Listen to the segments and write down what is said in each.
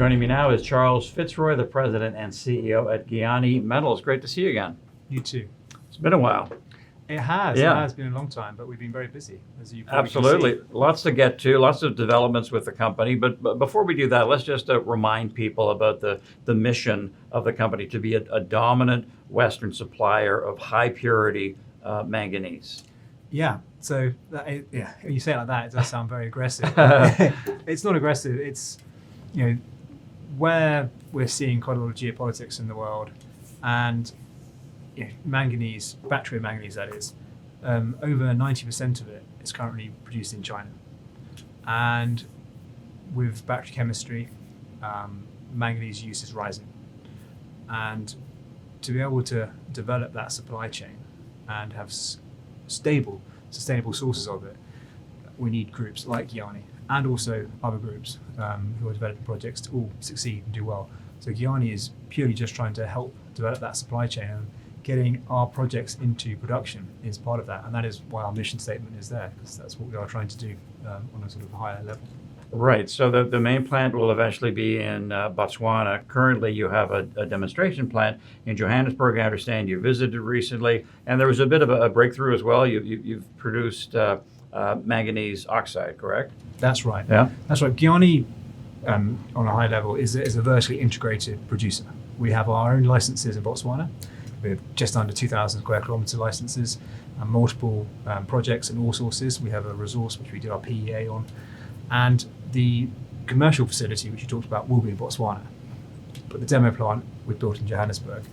Joining me now is Charles FitzRoy, the President and CEO at Giyani Metals. Great to see you again. You too. It's been a while. It has. Yeah. It has been a long time, but we've been very busy, as you probably Absolutely. can see. Lots to get to, lots of developments with the company. But before we do that, let's just remind people about the mission of the company to be a dominant Western supplier of high purity manganese. Yeah. So, when you say it like that, it does sound very aggressive. It's not aggressive. It's, where we're seeing quite a lot of geopolitics in the world, and manganese, battery manganese that is, over 90% of it is currently produced in China. And with battery chemistry, manganese use is rising. And to be able to develop that supply chain and have stable, sustainable sources of it, we need groups like Giyani and also other groups who are developing projects to all succeed and do well. So Giyani is purely just trying to help develop that supply chain, and getting our projects into production is part of that. And that is why our mission statement is there, because that's what we are trying to do on a sort of higher level. Right. So the main plant will eventually be in Botswana. Currently, you have a demonstration plant in Johannesburg. I understand you visited recently, and there was a bit of a breakthrough as well. You've produced manganese oxide, correct? That's right. Yeah. That's right. Giyani, on a high level, is a vertically integrated producer. We have our own licenses in Botswana. We have just under 2,000 square kilometre licenses, and multiple projects and ore sources. We have a resource which we did our PEA on, and the commercial facility which you talked about will be in Botswana. But the demo plant we've built in Johannesburg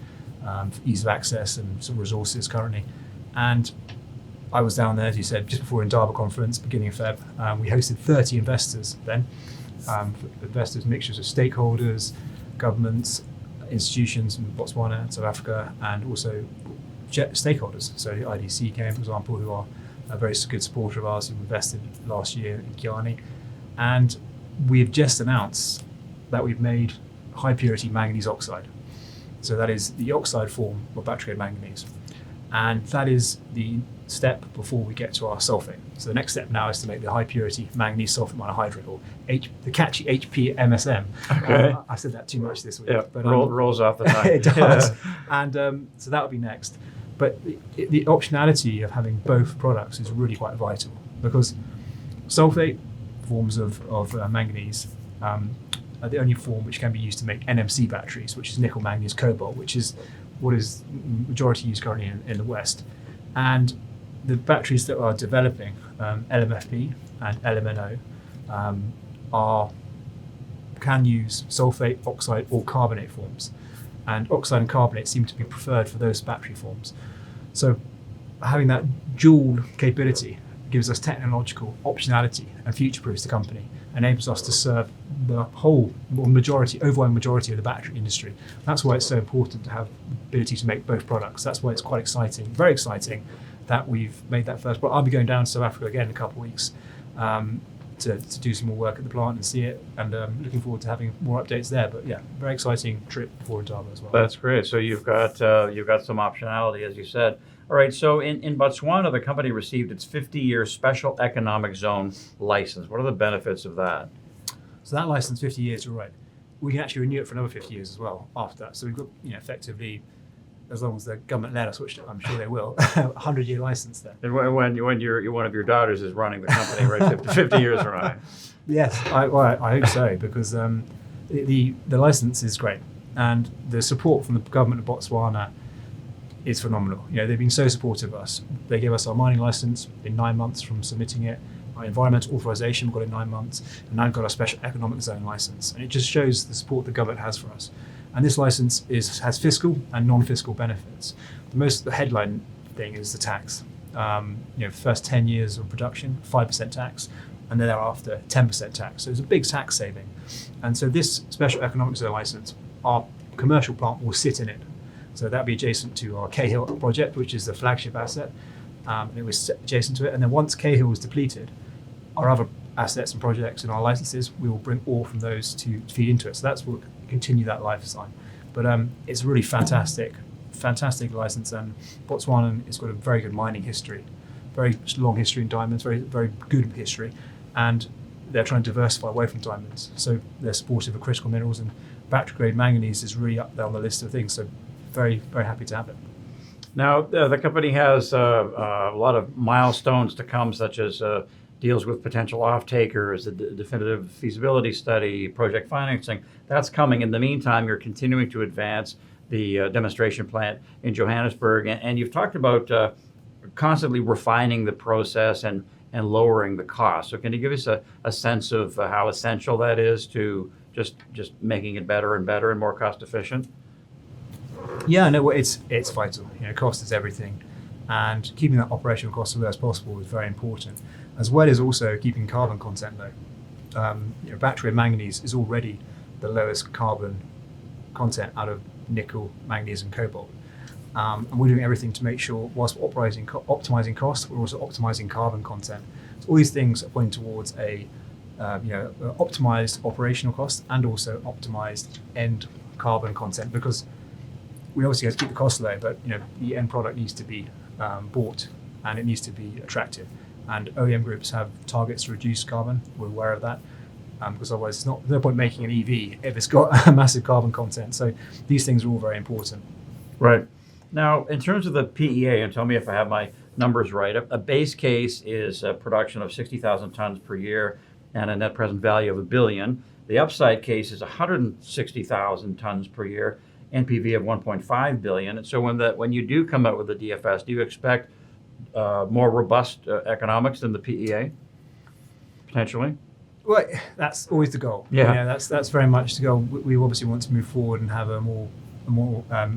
for ease of access and some resources currently. And I was down there, as you said, just before Indaba conference, beginning of Feb. We hosted 30 investors then. Investors, mixtures of stakeholders, governments, institutions in Botswana and South Africa, and also stakeholders. So the IDC came, for example, who are a very good supporter of ours, who invested last year in Giyani. And we've just announced that we've made high purity manganese oxide. So that is the oxide form of battery grade manganese. And that is the step before we get to our sulfate. So the next step now is to make the high purity manganese sulfate monohydrate, or the catchy HPMSM. Okay. I said that too much this week. Yeah, but rolls off the tongue. it does. Yeah. And so that will be next. But the optionality of having both products is really quite vital, because sulfate forms of manganese are the only form which can be used to make NMC batteries, which is nickel, manganese, cobalt, which is what is majority used currently in the West. And the batteries that are developing, LMFP and LMNO, can use sulfate, oxide, or carbonate forms. And oxide and carbonate seem to be preferred for those battery forms. So having that dual capability gives us technological optionality and future-proofs the company, enables us to serve the whole overwhelming majority of the battery industry. That's why it's so important to have the ability to make both products. That's why it's quite exciting, very exciting, that we've made that first. But I'll be going down to South Africa again in a couple of weeks to do some more work at the plant and see it, and looking forward to having more updates there. But yeah, very exciting trip for Indaba as well. That's great. So you've got some optionality, as you said. All right. So in Botswana, the company received its 50-year special economic zone license. What are the benefits of that? So that license, 50 years, you're right. We can actually renew it for another 50 years as well after that. So we've got, effectively, as long as the government let us, which I'm sure they will, a 100-year license there. And when one of your daughters is running the company, right, 50 years from now. Yes, I hope so, because the license is great, and the support from the government of Botswana is phenomenal. They've been so supportive of us. They gave us our mining license in 9 months from submitting it. Our environmental authorization we got in 9 months, and now we've got our special economic zone license. And it just shows the support the government has for us. And this license has fiscal and non-fiscal benefits. The headline thing is the tax. First 10 years of production, 5% tax, and then thereafter 10% tax. So it's a big tax saving. And so this special economic zone license, our commercial plant will sit in it. So that'll be adjacent to our Cahill project, which is the flagship asset. It was adjacent to it. And then once Cahill is depleted, our other assets and projects and our licenses, we will bring ore from those to feed into it. So that's what will continue that lifetime. But it's a really fantastic license. And Botswana has got a very good mining history, very long history in diamonds, very, very good history. And they're trying to diversify away from diamonds. So they're supportive of critical minerals, and battery-grade manganese is really up there on the list of things. So very, very happy to have it. Now, the company has a lot of milestones to come, such as deals with potential off-takers, the definitive feasibility study, project financing. That's coming. In the meantime, you're continuing to advance the demonstration plant in Johannesburg, and you've talked about constantly refining the process and lowering the cost. So can you give us a sense of how essential that is to just making it better and better and more cost efficient? Yeah, no, it's vital. Cost is everything, and keeping that operational cost as low as possible is very important, as well as also keeping carbon content low. Battery manganese is already the lowest carbon content out of nickel, manganese, and cobalt. And we're doing everything to make sure, whilst optimizing costs, we're also optimizing carbon content. So all these things are pointing towards a optimized operational cost and also optimized end carbon content, because we obviously have to keep the cost low, but the end product needs to be bought and it needs to be attractive. And OEM groups have targets to reduce carbon. We're aware of that, because otherwise there's no point making an EV if it's got a massive carbon content. So these things are all very important. Right. Now, in terms of the PEA, and tell me if I have my numbers right, a base case is a production of 60,000 tons per year and a net present value of $1 billion. The upside case is 160,000 tons per year, NPV of 1.5 billion. And so when you do come out with the DFS, do you expect more robust economics than the PEA, potentially? Well, that's always the goal. Yeah. That's very much the goal. We obviously want to move forward and have a more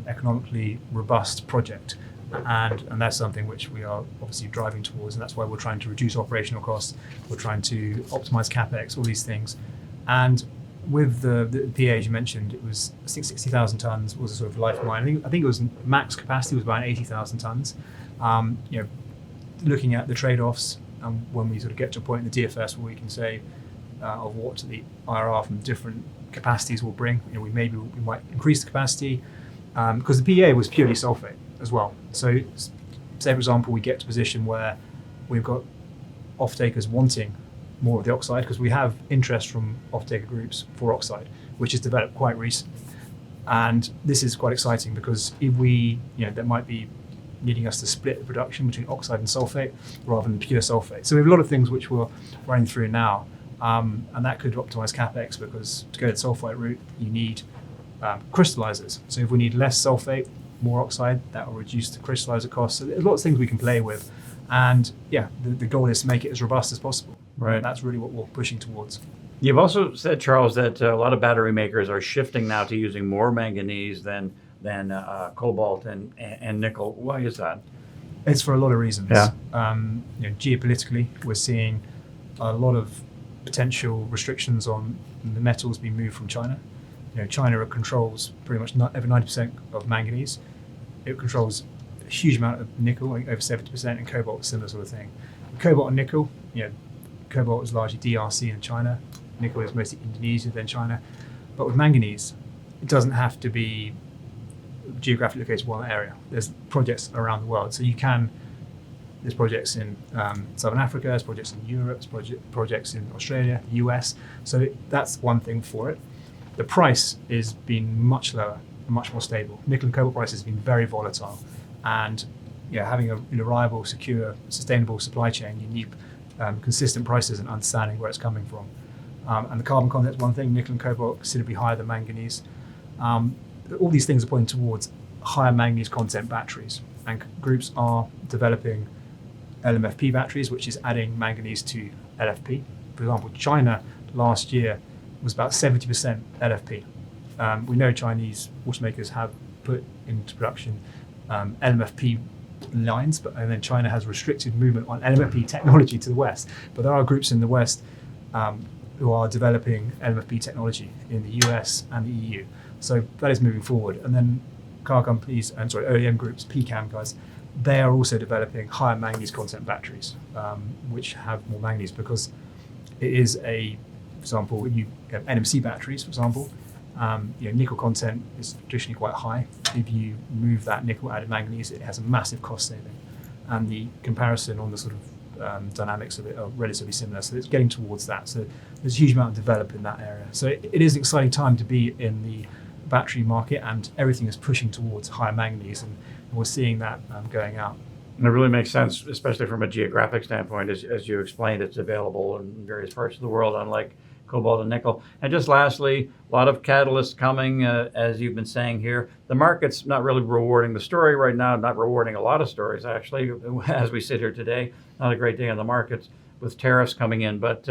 economically robust project, and that's something which we are obviously driving towards, and that's why we're trying to reduce operational costs. We're trying to optimize capex, all these things. And with the PA, as you mentioned, it was 60,000 tons was a sort of life of mine. I think it was max capacity was about 80,000 tons. Looking at the trade-offs, when we sort of get to a point in the DFS where we can say of what the IRR from different capacities will bring, we might increase the capacity, because the PA was purely sulfate as well. So, say for example, we get to a position where we've got off-takers wanting more of the oxide, because we have interest from off-taker groups for oxide, which is developed quite recently. And this is quite exciting, because if that might be needing us to split the production between oxide and sulfate rather than pure sulfate. So we have a lot of things which we're running through now, and that could optimize capex, because to go the sulfite route, you need crystallizers. So if we need less sulfate, more oxide, that will reduce the crystallizer cost. So there's lots of things we can play with, and the goal is to make it as robust as possible. Right. And that's really what we're pushing towards. You've also said, Charles, that a lot of battery makers are shifting now to using more manganese than cobalt and nickel. Why is that? It's for a lot of reasons. Yeah. Geopolitically, we're seeing a lot of potential restrictions on the metals being moved from China. China controls pretty much over 90% of manganese. It controls a huge amount of nickel, I think over 70%, and cobalt, similar sort of thing. Cobalt and nickel, cobalt is largely DRC in China. Nickel is mostly Indonesia, then China. But with manganese, it doesn't have to be geographically located in one area. There's projects around the world. So there's projects in Southern Africa, there's projects in Europe, there's projects in Australia, the US. So that's one thing for it. The price is been much lower and much more stable. Nickel and cobalt prices have been very volatile. And having a reliable, secure, sustainable supply chain, you need consistent prices and understanding where it's coming from. And the carbon content is one thing. Nickel and cobalt are considerably higher than manganese. All these things are pointing towards higher manganese content batteries. And groups are developing LMFP batteries, which is adding manganese to LFP. For example, China last year was about 70% LFP. We know Chinese automakers have put into production LMFP lines, and then China has restricted movement on LMFP technology to the West. But there are groups in the West who are developing LMFP technology in the US and the EU. So that is moving forward. And then car companies, OEM groups, PCAM guys, they are also developing higher manganese content batteries, which have more manganese, because it is for example, you have NMC batteries, for example, nickel content is traditionally quite high. If you move that nickel added manganese, it has a massive cost saving. And the comparison on the sort dynamics of it are relatively similar. So it's getting towards that. So there's a huge amount of develop in that area. So it is an exciting time to be in the battery market, and everything is pushing towards higher manganese, and we're seeing that going out. And it really makes sense, especially from a geographic standpoint, as you explained, it's available in various parts of the world, unlike cobalt and nickel. And just lastly, a lot of catalysts coming, as you've been saying here. The market's not really rewarding the story right now, not rewarding a lot of stories, actually, as we sit here today. Not a great day on the markets with tariffs coming in. But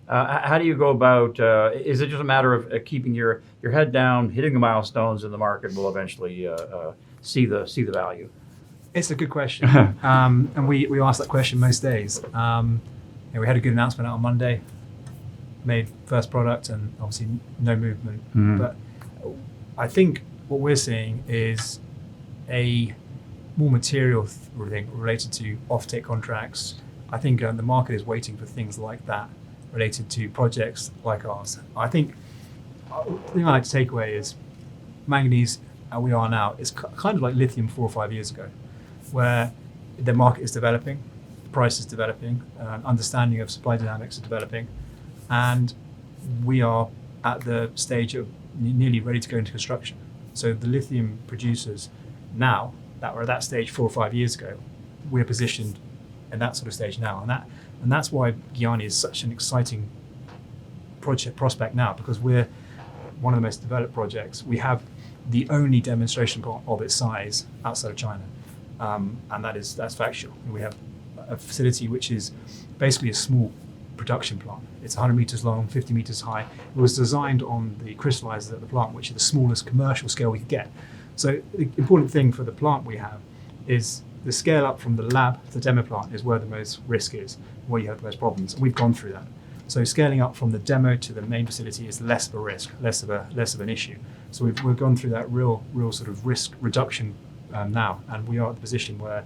how do you go about, is it just a matter of keeping your head down, hitting the milestones, and the market will eventually see the value? It's a good question. And we ask that question most days. We had a good announcement out on Monday, made first product, and obviously no movement. Mm-hmm. But I think what we're seeing is a more material thing related to offtake contracts. I think the market is waiting for things like that related to projects like ours. I think the thing I like to take away is manganese, we are now, is kind of like lithium 4 or 5 years ago, where the market is developing, the price is developing, understanding of supply dynamics is developing, and we are at the stage of nearly ready to go into construction. So the lithium producers now that were at that stage 4 or 5 years ago, we're positioned in that sort of stage now, and that's why Giyani is such an exciting prospect now, because we're one of the most developed projects. We have the only demonstration plant of its size outside of China. And that's factual. We have a facility which is basically a small production plant. It's 100 meters long, 50 meters high. It was designed on the crystallizers at the plant, which is the smallest commercial scale we could get. So the important thing for the plant we have is the scale up from the lab to the demo plant is where the most risk is, where you have the most problems. We've gone through that. So scaling up from the demo to the main facility is less of a risk, less of an issue. So we've gone through that real sort of risk reduction now, and we are at the position where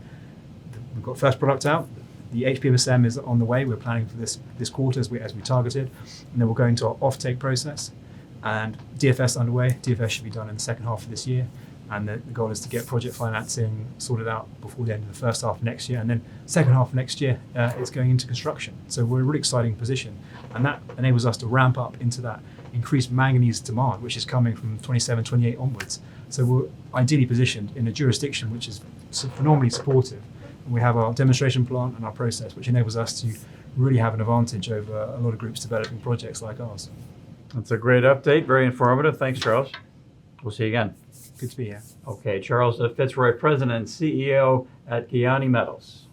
we've got first product out. The HPMSM is on the way. We're planning for this quarter as we targeted, and then we'll go into our offtake process, and DFS underway. DFS should be done in the second half of this year, and the goal is to get project financing sorted out before the end of the first half of next year, and then second half of next year it's going into construction. So we're in a really exciting position, and that enables us to ramp up into that increased manganese demand, which is coming from 27, 28 onwards. So we're ideally positioned in a jurisdiction which is phenomenally supportive. And we have our demonstration plant and our process, which enables us to really have an advantage over a lot of groups developing projects like ours. That's a great update, very informative. Thanks, Charles. We'll see you again. Good to be here. Okay, Charles FitzRoy, President and CEO at Giyani Metals.